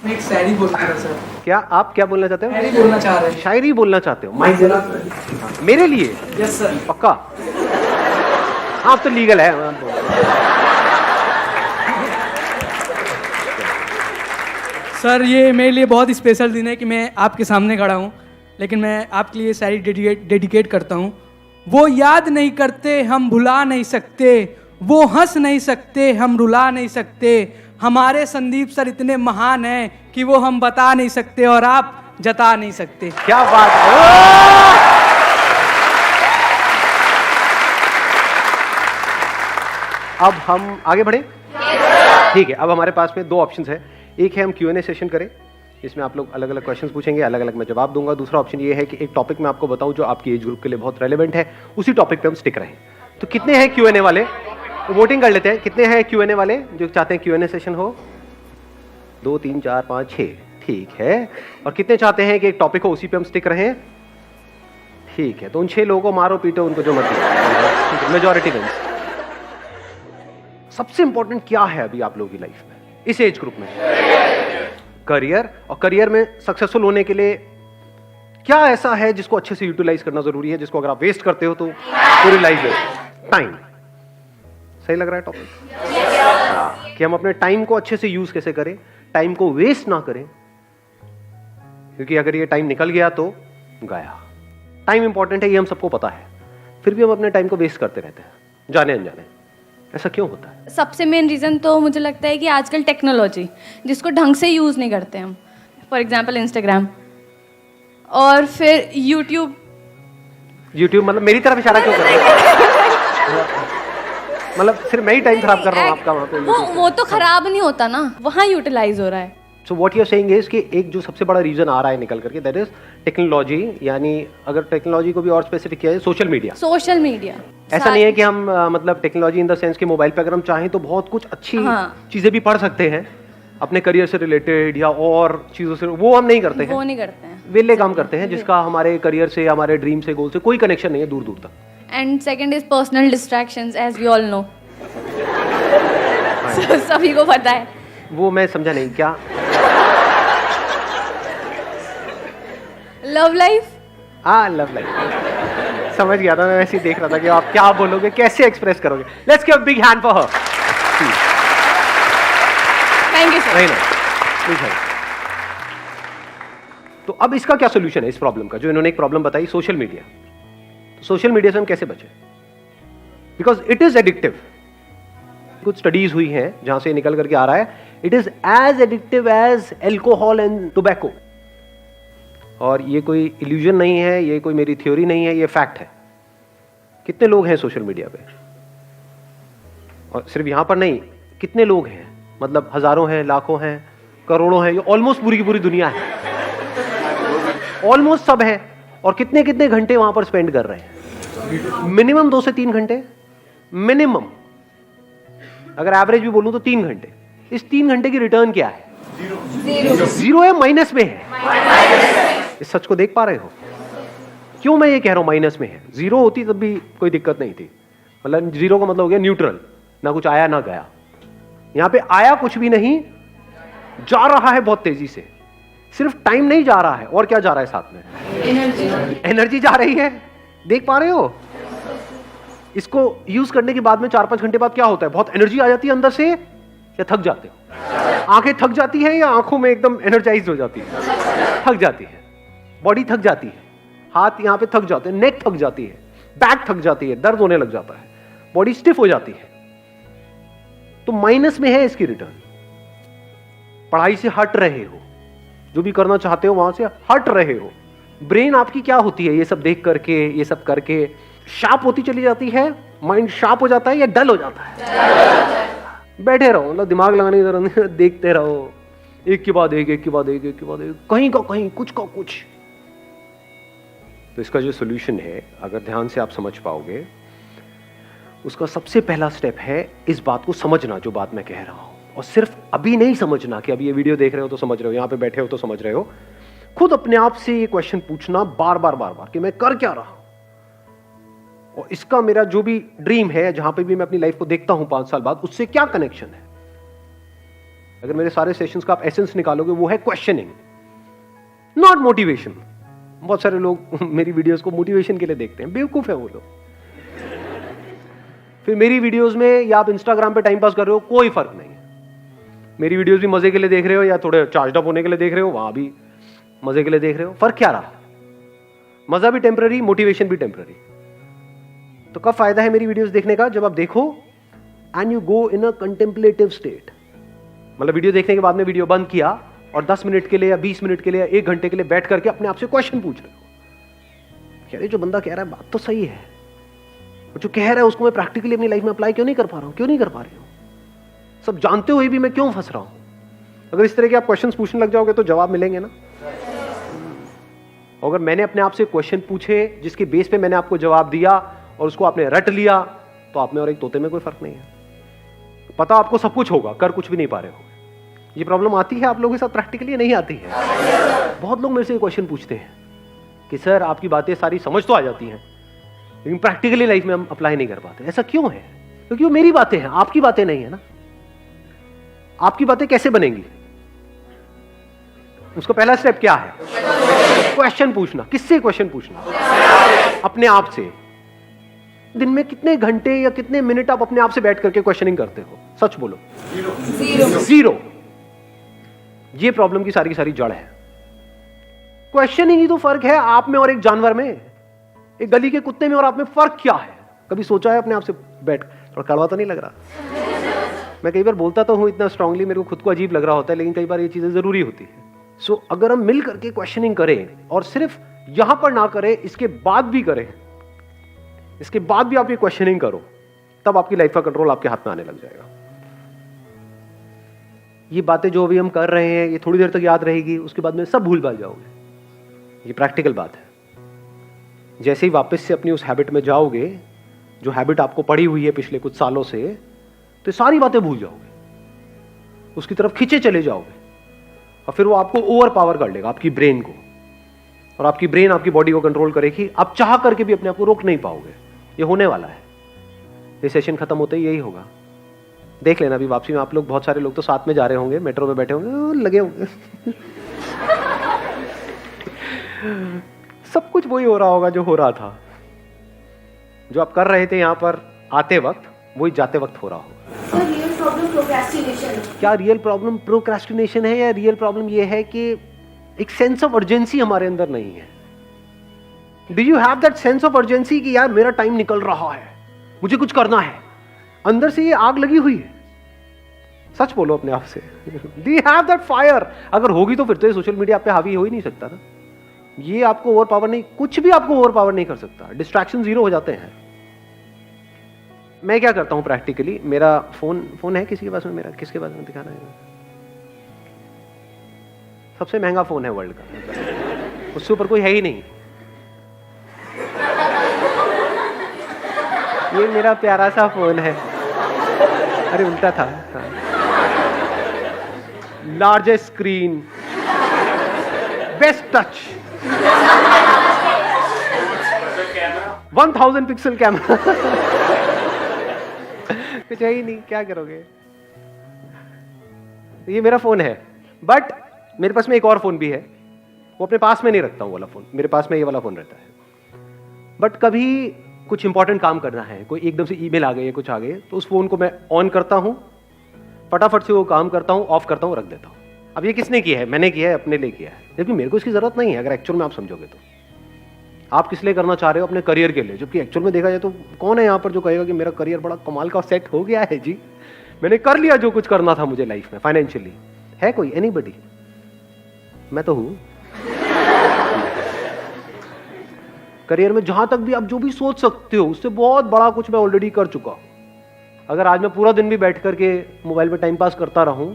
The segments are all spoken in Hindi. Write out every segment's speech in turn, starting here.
मैं एक शायरी बोल रहा था सर। क्या आप क्या बोलना चाहते हो? शायरी बोलना चाह रहे हैं। शायरी बोलना चाहते हो? माइक जरा। मेरे लिए? Yes sir. पक्का? हाँ तो लीगल है। सर ये मेरे लिए बहुत स्पेशल दिन है कि मैं आपके सामने खड़ा हूँ, लेकिन मैं आपके लिए शायरी डेडिकेट करता हूँ। वो याद नहीं करते हम भुला नहीं सकते, वो हंस नहीं सकते हम रुला नहीं सकते, हमारे संदीप सर इतने महान हैं कि वो हम बता नहीं सकते और आप जता नहीं सकते। क्या बात है। अब हम आगे बढ़े? ठीक है, अब हमारे पास में दो ऑप्शंस हैं। एक है हम Q&A सेशन करें, इसमें आप लोग अलग अलग क्वेश्चंस पूछेंगे, अलग अलग मैं जवाब दूंगा। दूसरा ऑप्शन ये है कि एक टॉपिक मैं आपको बताऊं जो आपकी एज ग्रुप के लिए बहुत रेलेवेंट है, उसी टॉपिक पे हम स्टिक रहें। तो कितने हैं Q&A वाले? वोटिंग कर लेते हैं, कितने हैं Q&A वाले जो चाहते हैं Q&A सेशन हो? 2 3 4 5 6, ठीक है। और कितने चाहते हैं कि एक टॉपिक हो उसी पे हम स्टिक रहें? ठीक है, तो उन 6 लोगों को मारो पीटो, उनको जो मर्जी, मेजॉरिटी विंस। सबसे इंपॉर्टेंट क्या है अभी आप लोगों की लाइफ में इस एज ग्रुप में? करियर। और करियर में सक्सेसफुल होने के लिए क्या ऐसा है जिसको अच्छे से यूटिलाइज करना जरूरी है, जिसको अगर आप वेस्ट करते हो तो पूरी लाइफ वेस्ट? टाइम। सही लग रहा है टॉपिक? कि हम अपने टाइम को अच्छे से यूज कैसे करें, टाइम को वेस्ट ना करें, क्योंकि अगर ये टाइम निकल गया तो गया। टाइम इंपॉर्टेंट है, ये हम सबको पता है, फिर भी हम अपने टाइम को वेस्ट करते रहते हैं जाने अनजाने। ऐसा क्यों होता है? सबसे मेन रीज़न तो मुझे लगता है कि आजकल टेक्नोलॉजी जिसको ढंग से यूज़ नहीं करते हम, फॉर एग्जांपल इंस्टाग्राम और फिर यूट्यूब मतलब मेरी तरफ इशारा क्यों कर रहे हो? मतलब सिर्फ मैं ही टाइम खराब कर रहा हूँ आपका वहाँ पे? वो तो खराब नहीं होता ना, वहाँ यूटिलाइज हो रहा है। So what you are saying is कि एक जो सबसे बड़ा रीजन आ रहा है निकल करके, दैट इज टेक्नोलॉजी। यानी अगर टेक्नोलॉजी को भी और स्पेसिफिक किया जाए, सोशल मीडिया। ऐसा नहीं है कि हम मतलब टेक्नोलॉजी इन द सेंस कि मोबाइल पे अगर हम चाहें तो बहुत कुछ अच्छी चीजें भी पढ़ सकते हैं अपने करियर से रिलेटेड या और चीजों से, वो हम नहीं करते हैं। वेले काम करते हैं जिसका हमारे करियर से, हमारे ड्रीम से, गोल से कोई कनेक्शन नहीं है दूर दूर तक। And second is personal distractions, as we all know. सभी को पता है। वो मैं समझा नहीं क्या? Love life. हाँ, लव लाइफ समझ गया था मैं, वैसे ही देख रहा था कि आप क्या बोलोगे, कैसे एक्सप्रेस करोगे। Let's give a big hand for her. Thank you sir. तो अब इसका क्या सोल्यूशन है इस प्रॉब्लम का, जो इन्होंने एक प्रॉब्लम बताई, सोशल मीडिया। तो सोशल मीडिया से हम कैसे बचें? Because it is addictive. कुछ स्टडीज हुई हैं जहां से निकल करके आ रहा है, it is as addictive as alcohol and tobacco. और ये कोई इल्यूजन नहीं है, ये कोई मेरी थ्योरी नहीं है, ये फैक्ट है। कितने लोग हैं सोशल मीडिया पे? और सिर्फ यहां पर नहीं, कितने लोग हैं, मतलब हजारों हैं, लाखों हैं, करोड़ों हैं, ये ऑलमोस्ट पूरी की पूरी दुनिया है, ऑलमोस्ट सब है। और कितने कितने घंटे वहां पर स्पेंड कर रहे हैं? मिनिमम 2 से 3 घंटे मिनिमम। अगर एवरेज भी बोलूं तो 3 घंटे। इस 3 घंटे की रिटर्न क्या है? जीरो है, माइनस में है। इस सच को देख पा रहे हो? क्यों मैं ये कह रहा हूं माइनस में है? जीरो होती तब भी कोई दिक्कत नहीं थी, मतलब जीरो का मतलब हो गया न्यूट्रल, ना कुछ आया ना गया। यहां पे आया कुछ भी नहीं, जा रहा है बहुत तेजी से। सिर्फ टाइम नहीं जा रहा है, और क्या जा रहा है साथ में? एनर्जी जा रही है। देख पा रहे हो? इसको यूज करने के बाद में 4-5 घंटे बाद क्या होता है? बहुत एनर्जी आ जाती है अंदर से, या थक जाते हो? आंखें थक जाती है या आंखों में एकदम एनर्जाइज हो जाती है? थक जाती है, बॉडी थक जाती है, हाथ यहां पे थक जाते हैं, नेक थक जाती है, बैक थक जाती है, दर्द होने लग जाता है, बॉडी स्टिफ हो जाती है। तो माइनस में है इसकी रिटर्न। पढ़ाई से हट रहे हो, जो भी करना चाहते हो वहां से हट रहे हो। ब्रेन आपकी क्या होती है ये सब देख करके, ये सब करके शार्प होती चली जाती है? माइंड शार्प हो जाता है या डल हो जाता है? बैठे रहो, मतलब दिमाग लगाने की जरूरत नहीं, देखते रहो, एक के बाद एक, एक के बाद एक, एक के बाद एक, कहीं का कहीं, कुछ का कुछ। तो इसका जो सोल्यूशन है, अगर ध्यान से आप समझ पाओगे, उसका सबसे पहला स्टेप है इस बात को समझना, जो बात मैं कह रहा हूं। और सिर्फ अभी नहीं समझना कि अभी ये वीडियो देख रहे हो तो समझ रहे हो, यहां पे बैठे हो तो समझ रहे हो। खुद अपने आप से ये क्वेश्चन पूछना बार बार कि मैं कर क्या रहा हूं, और इसका मेरा जो भी ड्रीम है, जहां पे भी मैं अपनी लाइफ को देखता हूं 5 साल बाद, उससे क्या कनेक्शन है। अगर मेरे सारे सेशंस का आप एसेंस निकालोगे वो है क्वेश्चनिंग, नॉट मोटिवेशन। बहुत सारे लोग मेरी वीडियोस को मोटिवेशन के लिए देखते हैं, बेवकूफ है वो लोग। फिर मेरी वीडियोस में या आप इंस्टाग्राम पे टाइम पास कर रहे हो, कोई फर्क नहीं है। मेरी वीडियोस भी मजे के लिए देख रहे हो या थोड़े चार्ज अप होने के लिए देख रहे हो, वहां भी मजे के लिए देख रहे हो, फर्क क्या रहा? मजा भी टेम्पररी, मोटिवेशन भी टेम्पररी। तो कब फायदा है मेरी वीडियोस देखने का? जब आप देखो and you go in a contemplative state. मतलब वीडियो देखने के बाद में वीडियो बंद किया और 10 मिनट के लिए या 20 मिनट के लिए या 1 घंटे के लिए बैठ करके अपने आप से क्वेश्चन पूछ रहे हो, यार ये जो बंदा कह रहा है बात तो सही है, जो कह रहा है उसको मैं प्रैक्टिकली अपनी लाइफ में अप्लाई क्यों नहीं कर पा रहा हूं, क्यों नहीं कर पा रही हूं? सब जानते हुए भी मैं क्यों फंस रहा हूं? अगर इस तरह के आप क्वेश्चंस पूछने लग जाओगे तो जवाब मिलेंगे ना। अगर मैंने अपने आप से क्वेश्चन पूछे जिसके बेस पे मैंने आपको जवाब दिया और उसको आपने रट लिया, तो आप में और एक तोते में कोई फर्क नहीं है। पता आपको सब कुछ होगा, कर कुछ भी नहीं पा रहे हो। ये प्रॉब्लम आती है आप लोगों के साथ प्रैक्टिकली? नहीं आती है। बहुत लोग मेरे से क्वेश्चन पूछते हैं कि सर आपकी बातें सारी समझ तो आ जाती हैं लेकिन प्रैक्टिकली लाइफ में हम अप्लाई नहीं कर पाते। ऐसा क्यों है? क्योंकि वो मेरी बातें हैं, आपकी बातें नहीं है ना। आपकी बातें कैसे बनेंगी? उसका पहला स्टेप क्या है? क्वेश्चन पूछना। किससे क्वेश्चन पूछना? अपने आप से। दिन में कितने घंटे या कितने मिनट आप अपने आप से बैठ करके क्वेश्चनिंग करते हो? सच बोलो। जीरो। ये प्रॉब्लम की सारी जड़ है। क्वेश्चनिंग ही तो फर्क है आप में और एक जानवर में, एक गली के कुत्ते में और आप में फर्क क्या है? कभी सोचा है अपने आप से बैठ? थोड़ा कड़वा तो नहीं लग रहा? मैं कई बार बोलता तो हूं इतना स्ट्रांगली, मेरे को खुद को अजीब लग रहा होता है, लेकिन कई बार ये चीजें जरूरी होती है। सो अगर हम मिल करके क्वेश्चनिंग करें और सिर्फ यहां पर ना करें, इसके बाद भी करें, इसके बाद भी आप ये क्वेश्चनिंग करो, तब आपकी लाइफ का कंट्रोल आपके हाथ में आने लग जाएगा। ये बातें जो अभी हम कर रहे हैं ये थोड़ी देर तक याद रहेगी, उसके बाद में सब भूल भाल जाओगे। ये प्रैक्टिकल बात है। जैसे ही वापस से अपनी उस हैबिट में जाओगे, जो हैबिट आपको पड़ी हुई है पिछले कुछ सालों से, तो सारी बातें भूल जाओगे, उसकी तरफ खींचे चले जाओगे और फिर वो आपको ओवर पावर कर लेगा, आपकी ब्रेन को, और आपकी ब्रेन आपकी बॉडी को कंट्रोल करेगी। आप चाह करके भी अपने आप को रोक नहीं पाओगे। ये होने वाला है। ये सेशन खत्म होते ही यही होगा। देख लेना, अभी वापसी में आप लोग, बहुत सारे लोग तो साथ में जा रहे होंगे, मेट्रो में बैठे होंगे, लगे होंगे सब कुछ वही हो रहा होगा जो हो रहा था, जो आप कर रहे थे यहां पर आते वक्त, वही जाते वक्त हो रहा होगा। रियल प्रॉब्लम प्रोक्रेस्टिनेशन है। क्या रियल प्रॉब्लम प्रोक्रेस्टिनेशन है या रियल प्रॉब्लम ये है कि एक सेंस ऑफ अर्जेंसी हमारे अंदर नहीं है? Do you have that sense of urgency कि यार मेरा टाइम निकल रहा है, मुझे कुछ करना है? अंदर से ये आग लगी हुई है। सच बोलो अपने आप से। Do you have that fire? अगर होगी तो फिर तो ये सोशल मीडिया आप पे हावी हो ही नहीं सकता ना। ये आपको ओवर पावर नहीं, कुछ भी आपको ओवर पावर नहीं कर सकता। डिस्ट्रैक्शन जीरो हो जाते हैं। मैं क्या करता हूं प्रैक्टिकली, मेरा फोन है किसी के पास में? मेरा किसके पास में दिखाना है? सबसे महंगा फोन है वर्ल्ड का, उससे ऊपर कोई है ही नहीं। ये मेरा प्यारा सा फोन है। अरे उल्टा था। Largest screen, best touch, 1000 pixel camera. कुछ है ही नहीं, क्या करोगे? ये मेरा फोन है, बट मेरे पास में एक और फोन भी है। वो अपने पास में नहीं रखता हूं वाला फोन, मेरे पास में ये वाला फोन रहता है। बट कभी कुछ इंपॉर्टेंट काम करना है, कोई एकदम से ईमेल आ गई है, कुछ आ गए, तो उस फोन को मैं ऑन करता हूं, फटाफट से वो काम करता हूं, ऑफ करता हूं, रख देता हूं। अब ये किसने किया है? मैंने किया है, अपने लिए किया है, जबकि मेरे को इसकी जरूरत नहीं है। अगर एक्चुअल में आप समझोगे तो आप किस लिए करना चाह रहे हो? अपने करियर के लिए। जबकि एक्चुअल में देखा जाए तो कौन है यहाँ पर जो कहेगा कि मेरा करियर बड़ा कमाल का सेट हो गया है जी, मैंने कर लिया जो कुछ करना था मुझे लाइफ में फाइनेंशियली? है कोई? एनीबडी? मैं तो हूं। करियर में जहां तक भी आप जो भी सोच सकते हो उससे बहुत बड़ा कुछ मैं ऑलरेडी कर चुका हूं। अगर आज मैं पूरा दिन भी बैठ करके मोबाइल पे टाइम पास करता रहूं,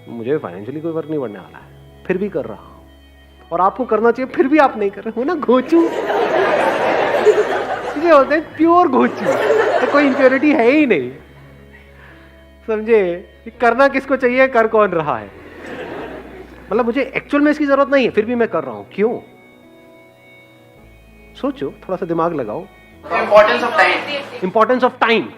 मुझे फाइनेंशियली कोई फर्क नहीं पड़ने वाला है, फिर भी कर रहा हूं। और आपको करना चाहिए, फिर भी आप नहीं कर रहे हो ना। घोचू ये होते हैं प्योर घोचू, तो कोई इंप्योरिटी है ही नहीं। समझे? करना किसको चाहिए, कर कौन रहा है? मतलब मुझे एक्चुअल में इसकी जरूरत नहीं है, फिर भी मैं कर रहा हूं। क्यों? सोचो, थोड़ा सा दिमाग लगाओ। Importance of time.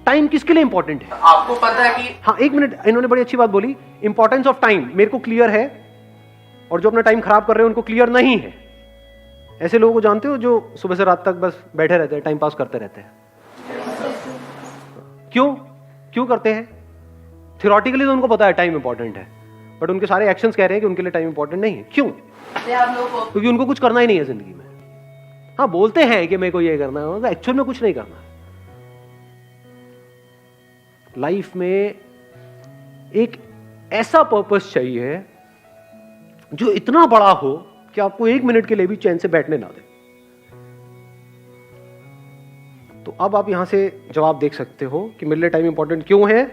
टाइम किसके लिए इंपॉर्टेंट है? आपको पता है कि हाँ, एक मिनट, इन्होंने बड़ी अच्छी बात बोली, इंपॉर्टेंस ऑफ टाइम मेरे को क्लियर है, और जो अपना टाइम खराब कर रहे हैं उनको क्लियर नहीं है। ऐसे लोगों को जानते हो जो सुबह से रात तक बस बैठे रहते हैं, टाइम पास करते रहते हैं। क्यों करते हैं? थियोरेटिकली तो उनको पता है टाइम इंपॉर्टेंट है, बट उनके सारे एक्शंस कह रहे हैं कि उनके लिए टाइम इंपॉर्टेंट नहीं है। क्यों? क्योंकि उनको कुछ करना ही नहीं है जिंदगी में। हाँ, बोलते हैं कि मेरे को ये करना है, एक्चुअल में कुछ नहीं करना। लाइफ में एक ऐसा पर्पस चाहिए जो इतना बड़ा हो कि आपको 1 मिनट के लिए भी चैन से बैठने ना दे। तो अब आप यहां से जवाब देख सकते हो कि मेरे लिए टाइम इंपॉर्टेंट क्यों है।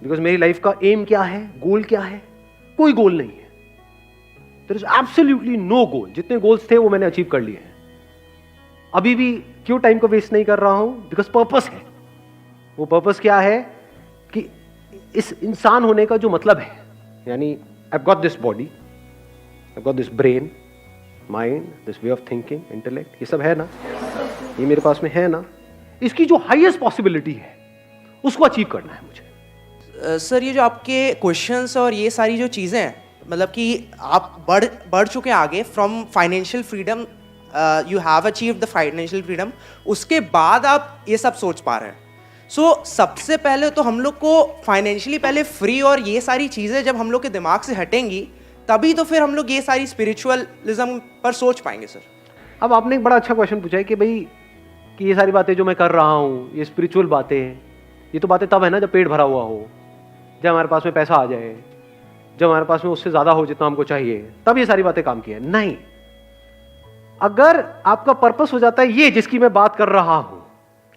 बिकॉज मेरी लाइफ का एम क्या है, गोल क्या है? कोई गोल नहीं है। देयर इज एब्सोल्युटली नो गोल। जितने गोल्स थे वो मैंने अचीव कर लिए हैं। अभी भी क्यों टाइम को वेस्ट नहीं कर रहा हूं? बिकॉज पर्पस है। वो पर्पस क्या है कि इस इंसान होने का जो मतलब है, यानी I got this body, I got this brain, mind, this way of thinking, intellect, ये सब है ना, ये मेरे पास में है ना, इसकी जो हाईएस्ट पॉसिबिलिटी है उसको अचीव करना है मुझे। सर, ये जो आपके क्वेश्चंस और ये सारी जो चीज़ें हैं, मतलब कि आप बढ़ चुके हैं आगे from financial freedom, you have achieved the financial freedom, उसके बाद आप ये सब सोच पा रहे हैं। सो सबसे पहले तो हम लोग को फाइनेंशियली पहले फ्री और ये सारी चीज़ें जब हम लोग के दिमाग से हटेंगी, तभी तो फिर हम लोग ये सारी स्पिरिचुअलिज्म पर सोच पाएंगे। सर, अब आपने एक बड़ा अच्छा क्वेश्चन पूछा है कि भाई कि ये सारी बातें जो मैं कर रहा हूँ, ये स्पिरिचुअल बातें हैं, ये तो बातें तब है ना जब पेट भरा हुआ हो, जब हमारे पास में पैसा आ जाए, जब हमारे पास में उससे ज्यादा हो जितना हमको चाहिए, तब ये सारी बातें काम की है। नहीं, अगर आपका पर्पस हो जाता है ये जिसकी मैं बात कर रहा हूं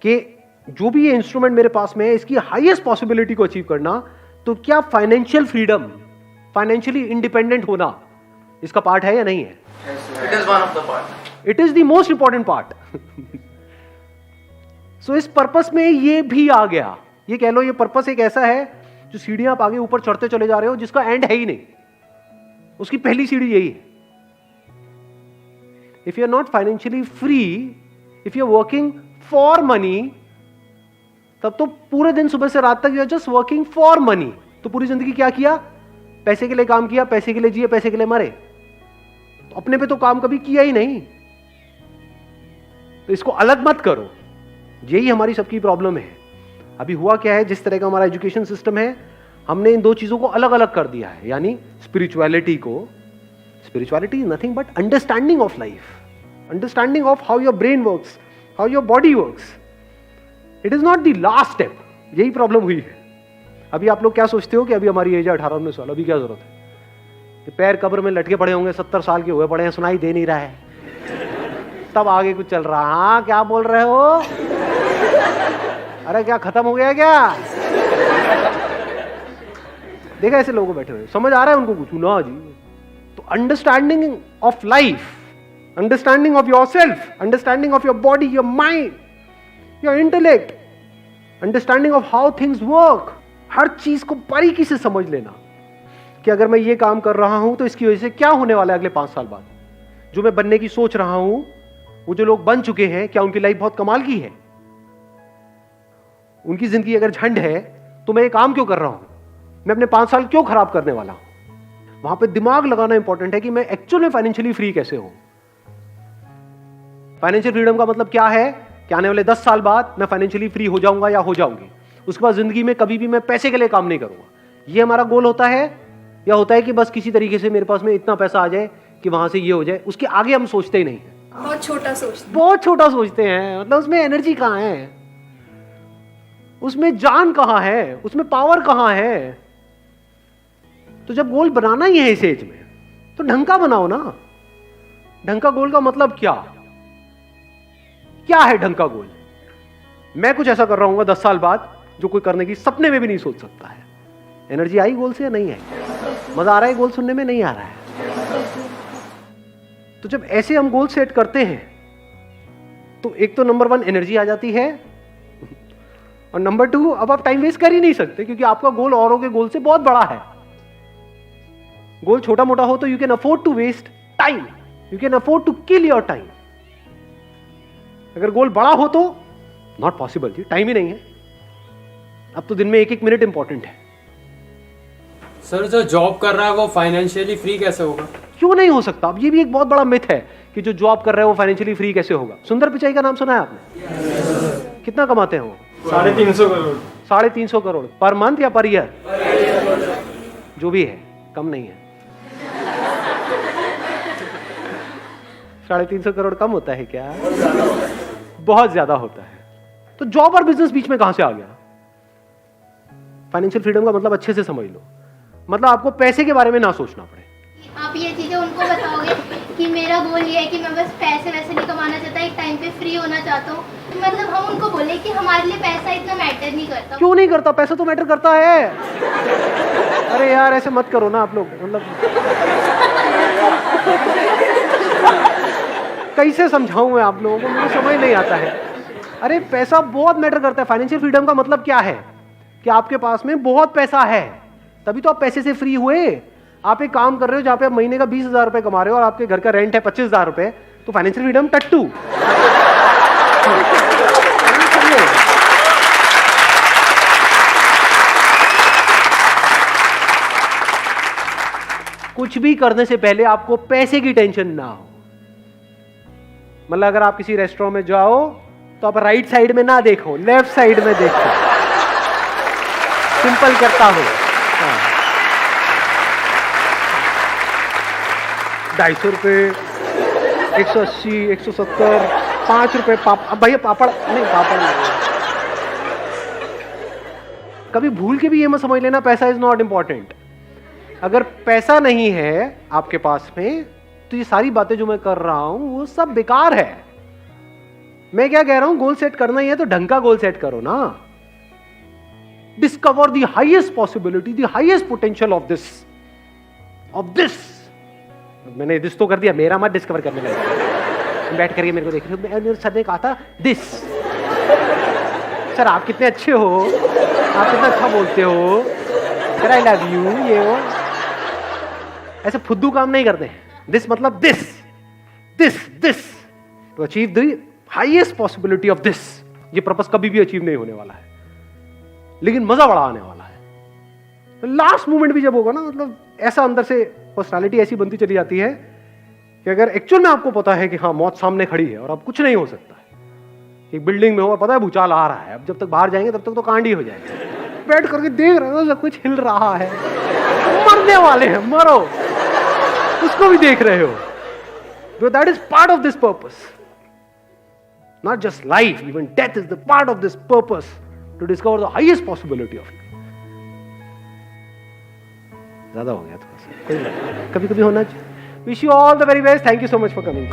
कि जो भी ये इंस्ट्रूमेंट मेरे पास में है इसकी हाईएस्ट पॉसिबिलिटी को अचीव करना, तो क्या फाइनेंशियल फ्रीडम, फाइनेंशियली इंडिपेंडेंट होना इसका पार्ट है या नहीं है? It is one of the part, it is the most important part. So इस पर्पस में ये भी आ गया। ये कह लो, ये पर्पस एक ऐसा है जो सीढ़ियां आप आगे ऊपर चढ़ते चले जा रहे हो, जिसका एंड है ही नहीं, उसकी पहली सीढ़ी यही है। If you are not financially free, if you are working for money, तब तो पूरे दिन सुबह से रात तक you are just working for money. तो पूरी जिंदगी क्या किया? पैसे के लिए काम किया, पैसे के लिए जिए, पैसे के लिए मरे। तो अपने पे तो काम कभी किया ही नहीं। तो इसको अलग मत करो, यही हमारी सबकी प्रॉब्लम है। अभी हुआ क्या है, जिस तरह का हमारा एजुकेशन सिस्टम है, हमने इन दो चीजों को अलग अलग कर दिया है। यानी spirituality is nothing but understanding of life, understanding of how your brain works, how your body works. It is not the last step. यही प्रॉब्लम हुई है। अभी आप लोग क्या सोचते हो कि अभी हमारी एज है 18-19 साल, अभी क्या जरूरत है कि पैर कब्र में लटके पड़े होंगे, 70 साल के हुए पड़े हैं, सुनाई दे नहीं रहा है, तब आगे कुछ चल रहा। हाँ, क्या बोल रहे हो? अरे क्या खत्म हो गया क्या? देखा ऐसे लोगों बैठे हुए, समझ आ रहा है उनको कुछ ना जी? तो understanding of life, understanding of your self, understanding of your body, your mind, your intellect, understanding of how things work, हर चीज को बारीकी से समझ लेना कि अगर मैं ये काम कर रहा हूं तो इसकी वजह से क्या होने वाला है अगले 5 साल बाद। जो मैं बनने की सोच रहा हूं, वो जो लोग बन चुके हैं, क्या उनकी लाइफ बहुत कमाल की है? उनकी जिंदगी अगर झंड है तो मैं ये काम क्यों कर रहा हूं? मैं अपने 5 साल क्यों खराब करने वाला हूं? वहां पे दिमाग लगाना इंपॉर्टेंट है कि मैं एक्चुअल में फाइनेंशियली फ्री कैसे हूं। फाइनेंशियल फ्रीडम का मतलब क्या है कि आने वाले 10 साल बाद मैं फाइनेंशियली फ्री हो जाऊंगा या हो जाऊंगी। उसके बाद जिंदगी में कभी भी मैं पैसे के लिए काम नहीं करूंगा। ये हमारा गोल होता है, या होता है कि बस किसी तरीके से मेरे पास में इतना पैसा आ जाए कि वहां से ये हो जाए। उसके आगे हम सोचते ही नहीं है, बहुत छोटा सोचते हैं। बहुत छोटा सोचते हैं। मतलब उसमें एनर्जी कहां है, उसमें जान कहां है, उसमें पावर कहां है? तो जब गोल बनाना ही है इस एज में, तो ढंग का बनाओ ना। ढंग का गोल का मतलब क्या है ढंग का गोल? मैं कुछ ऐसा कर रहा हूँ 10 साल बाद जो कोई करने की सपने में भी नहीं सोच सकता है। एनर्जी आई गोल से या नहीं आई? मजा आ रहा है गोल सुनने में? नहीं आ रहा है। तो जब ऐसे हम गोल सेट करते हैं तो एक तो नंबर 1 एनर्जी आ जाती है, और नंबर 2 अब आप टाइम वेस्ट कर ही नहीं सकते, क्योंकि आपका गोल औरों के गोल से बहुत बड़ा है। गोल छोटा मोटा हो तो you can afford to waste time, you can afford to kill your time. अगर गोल बड़ा हो तो नॉट पॉसिबल जी, टाइम ही नहीं है। अब तो दिन में 1-1 मिनट इंपॉर्टेंट है। सर जो जॉब कर रहा है वो फाइनेंशियली फ्री कैसे होगा? क्यों नहीं हो सकता? अब ये भी एक बहुत बड़ा मिथ है कि जो जॉब कर रहा है वो फाइनेंशियली फ्री कैसे होगा। सुंदर पिचाई का नाम सुना है आपने? कितना कमाते हैं वो? 350 करोड़। 350 करोड़ पर मंथ या पर ईयर? जो भी है, कम नहीं है। 350 करोड़ कम होता है क्या? बहुत ज्यादा होता है। तो जॉब और बिजनेस बीच में कहां से आ गया? फाइनेंशियल फ्रीडम का मतलब अच्छे से समझ लो, मतलब आपको पैसे के बारे में ना सोचना पड़े। आप ये चीजें उनको बताओगे कि मेरा गोल ये है कि मैं बस पैसे वैसे नहीं कमाना चाहता, एक टाइम पे फ्री होना चाहता हूँ, मतलब हम उनको बोले कि हमारे लिए पैसा इतना मैटर नहीं करता। क्यों नहीं करता? पैसा तो मैटर करता है। अरे यार ऐसे मत करो ना आप लोग, मतलब कैसे समझाऊं मैं आप लोगों को, मुझे समझ नहीं आता है। अरे पैसा बहुत मैटर करता है। फाइनेंशियल फ्रीडम का मतलब क्या है? कि आपके पास में बहुत पैसा है, तभी तो आप पैसे से फ्री हुए। आप एक काम कर रहे हो जहां पे आप महीने का 20,000 रुपए कमा रहे हो और आपके घर का रेंट है 25,000 रुपए, तो फाइनेंशियल फ्रीडम टट्टू। कुछ भी करने से पहले आपको पैसे की टेंशन ना हो। मतलब अगर आप किसी रेस्टोरेंट में जाओ तो आप राइट साइड में ना देखो, लेफ्ट साइड में देखो। सिंपल करता हूं। 250 रुपए, 180, 170, 5 रुपए अब भैया पापड़ नहीं, पापड़ नहीं। कभी भूल के भी ये मत समझ लेना पैसा इज नॉट इंपॉर्टेंट। अगर पैसा नहीं है आपके पास में तो ये सारी बातें जो मैं कर रहा हूं वो सब बेकार है। मैं क्या कह रहा हूं, गोल सेट करना ही है तो ढंग का गोल सेट करो ना। Discover the highest possibility, the highest potential of this. मैंने दिस तो कर दिया, मेरा मत डिस्कवर करने लगा। बैठ करके मेरे को देख रहे हो, सर ने कहा था दिस। सर आप कितने अच्छे हो, आप कितना अच्छा बोलते हो, सर आई लव यू, ये वो ऐसे फुद्दू काम नहीं करते। दिस मतलब this to achieve the highest possibility of this. ये पर्पस कभी भी अचीव नहीं होने वाला है, लेकिन मजा बड़ा आने वाला है। तो लास्ट मोमेंट भी जब होगा ना, मतलब ऐसा अंदर से पर्सनालिटी ऐसी बनती चली जाती है कि अगर एक्चुअल में आपको पता है कि हाँ मौत सामने खड़ी है और अब कुछ नहीं हो सकता है। एक बिल्डिंग में हो, पता है भूचाल आ रहा है, अब जब तक बाहर जाएंगे तब तक तो कांड ही हो जाएगा। बैठ करके देख रहे हो सब कुछ हिल रहा है, मरने वाले हैं, मरो, उसको भी देख रहे हो। So that is part of this purpose. Not just life, even death is the part of this purpose to discover the highest possibility of it. ज्यादा हो गया थोड़ा सा, कभी कभी होना चाहिए। Wish you all the very best. Thank you so much for coming.